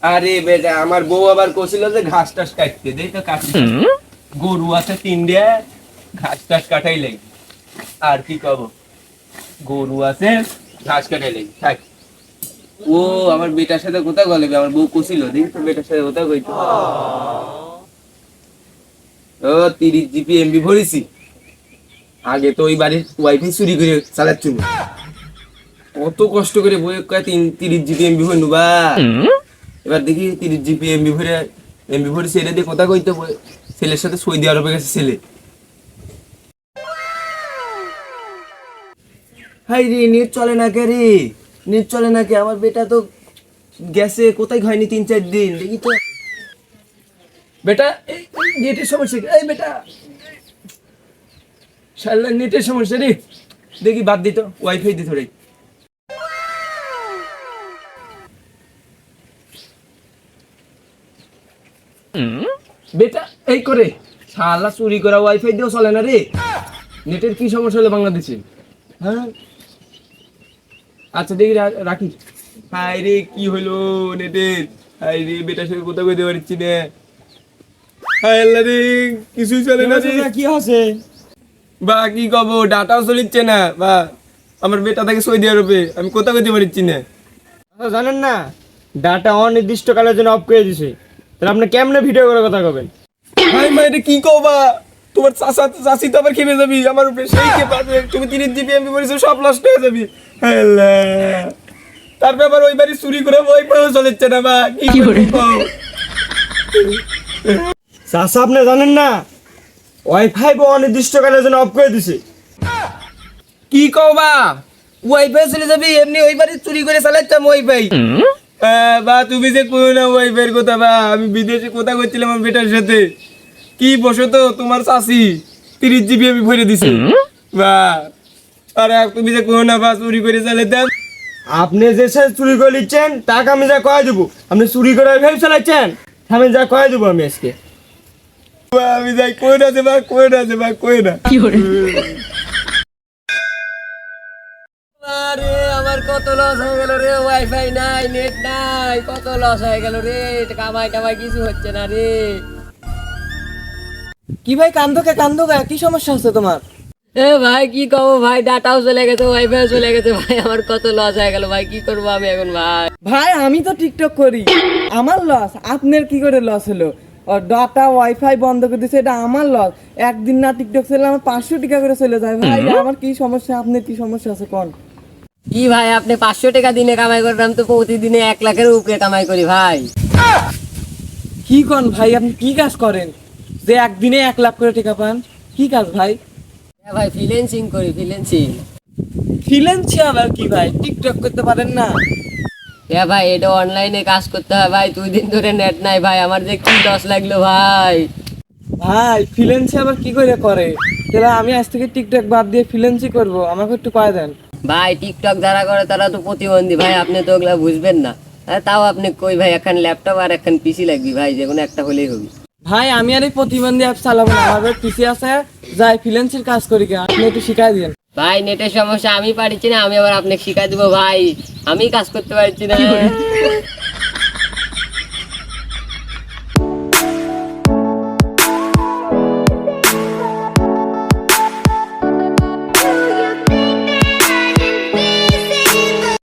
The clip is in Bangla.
আরে বেটা আমার বউ আবার কছিল যে ঘাস টাস কাটতে দেই তো কাটি গরু আছে তিনটে ঘাস টাস কাটাই লাগবে আর কি কব গরু আছে ঘাস কাটাই লাগবে থাক ও আমার বেটার সাথে কথা বলবে আমার বউ কছিল দেই তো বেটার সাথে কথা কইতো ও 30 জিবি এমবি ভরেছি আগে তো ওই বাড়ির ওয়াইফাই চুরি করে চালাচ্ছি কত কষ্ট করে বই কয় 30 জিবি এমবি হইনু বা এবার দেখি 30 জিবি এমবি ভরে ছেলে দিয়ে কথা কইতে ছেলের সাথে সৌদি আরবে গেছে ছেলে হাই রে নেট চলে না কে রে নেট চলে না কে আমার বেটা তো গেছে কোথায় হয়নি 3-4 দিন দেখি তো বেটা এই নেটের সমস্যা এই বেটা শালা নেটের সমস্যা রে দেখি বাদ দিত ওয়াইফাই দিত রে বেটা এই করে শালা চুরি করা ওয়াইফাই দিয়েও চলে না রে নেটের কি সমস্যা হলো বাংলাদেশে হ্যাঁ আচ্ছা দেখি রাখি হাই রে কি হলো নেটের হাই রে বেটার সাথে কথা কইতে পারছি না হাই আল্লাহ রে কিছুই চলে না রে কি আছে বা কি কব ডাটাও চলিচ্ছে না বা আমার বেটা থাকে সৌদি আরবে আমি কথা কইতে পারছি না জানেন না ডাটা অনির্দিষ্টকালের জন্য অফ করে দিছে তাহলে আপনি কেমনে ভিডিও করে কথা কবেন হাই মা এটা কি কবা তোমার চাচি তো আবার খেপে যাবি আমার উপরে সেই খেপে আছে তুমি 30 জিবি এমবি বলেছো সব নষ্ট হয়ে যাবি আল্লাহ তার ব্যাপার ওই বাড়ি চুরি করে ওই পাও চলেছে না বা কি করে চাচা আপনি জানেন না ওয়াইফাই অনির্দিষ্টকালের জন্য অফ করে দিছে কি কবা ওয়াইফাই চলে যাবি এমনি ওই বাড়ি চুরি করে চালাইতাম ওয়াইফাই বা তুমি যে কই না ওয়াইফাইয়ের কথা বা আমি বিদেশে কথা কইছিলাম আমার বেটার সাথে কি বসো তো তোমার চাচি 30 জিবি আমি ভরে দিছি বা আরে তুমি যে কই না বা চুরি করে চালাইতাম আপনি যে চুরি করে নিচ্ছেন টাকা আমি যা কয়ে দেবো আপনি চুরি করে ওয়াইফাই চালাচ্ছেন আমি যা কয়ে দেবো আমি আজকে আমি যাই কই না যে বা কই না যে বা কই না কি করে আরে আমার কত লস হয়ে গেল রে ওয়াইফাই নাই নেট নাই কত লস হয়ে গেল রে কামাই টামাই কিছু হচ্ছে না রে কি ভাই কান্দো কে কি সমস্যা হচ্ছে তোমার এ ভাই কি কব ভাই ডাটাও চলে গেছে ওয়াইফাই চলে গেছে ভাই আমার কত লস হয়ে গেল ভাই কি করবো আমি এখন ভাই ভাই আমি তো টিকটক করি আমার লস আপনার কি করে লস হলো ডাটা ওয়াইফাই বন্ধ করে দিছে এটা আমার লস একদিন না টিকটক চলে আমার 500 টাকা করে চলে যায় ভাই আমার কি সমস্যা আপনার কি সমস্যা আছে কোন কি ভাই আপনি 500 টাকা দিনে কামাই করবেন আমি তো প্রতিদিনে 1 লাখের উপরে কামাই করি ভাই কি কোন ভাই আপনি কি কাজ করেন যে একদিনে 1 লাখ করে টাকা পান কি কাজ ভাই হ্যাঁ ভাই ফ্রিল্যান্সিং করি ফ্রিল্যান্সিং ফ্রিল্যান্স আবার কি ভাই টিকটক করতে পারেন না হ্যাঁ ভাই এটা অনলাইনে কাজ করতে হয় ভাই 2 দিন ধরে নেট নাই ভাই আমার যে কি লস লাগলো ভাই ভাই ফ্রিল্যান্স আবার কি করে তাহলে আমি আজ থেকে টিকটক বাদ দিয়ে ফ্রিল্যান্সই করব আমাকে একটু কয়ে দেন ভাই টিকটক যারা করে তারা তো প্রতিবন্ধী ভাই আপনি তো ওগুলা বুঝবেন না তাও আপনি কই ভাই এখন ল্যাপটপ আর এখন পিসি লাগবে ভাই যে কোনো একটা হলেই হবে ভাই আমি আর এই প্রতিবন্ধী অ্যাপ চালাবো না আমার পিসি আছে যাই ফ্রিল্যান্সের কাজ করি কে আপনি একটু শিখাই দিন ভাই নেটের সমস্যা আমি পারছি না আমি আবার আপনাকে শিখাই দেবো ভাই আমি কাজ করতে পারছি না